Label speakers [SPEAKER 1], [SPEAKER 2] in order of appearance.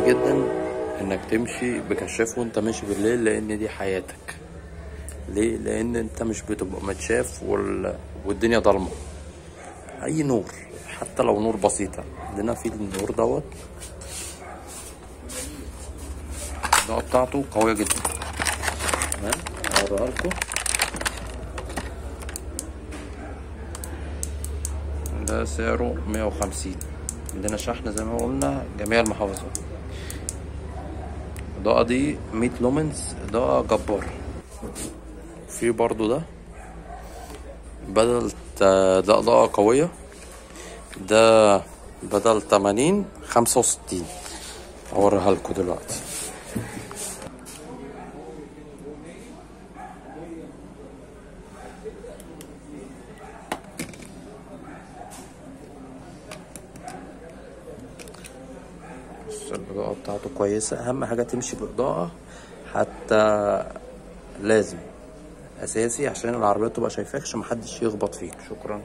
[SPEAKER 1] جدا انك تمشي بكشاف وانت ماشي بالليل، لان دي حياتك. ليه؟ لان انت مش بتبقى متشاف والدنيا ضلمه. اي نور حتى لو نور بسيطه، عندنا في النور دوت الإضاءة بتاعته قويه جدا. تمام، هوريها لكم. ده سعره 150. عندنا شحن زي ما قلنا جميع المحافظات. الإضاءة دي 100 لومنز، إضاءة جبارة. في برضو ده بدل ده إضاءة قوية، ده بدل 80 65. هوريها لكم دلوقتي. الإضاءة بتاعته كويسة، أهم حاجة تمشي بإضاءة، حتى لازم أساسي عشان العربية تبقى شايفاك، عشان محدش يخبط فيك. شكرا.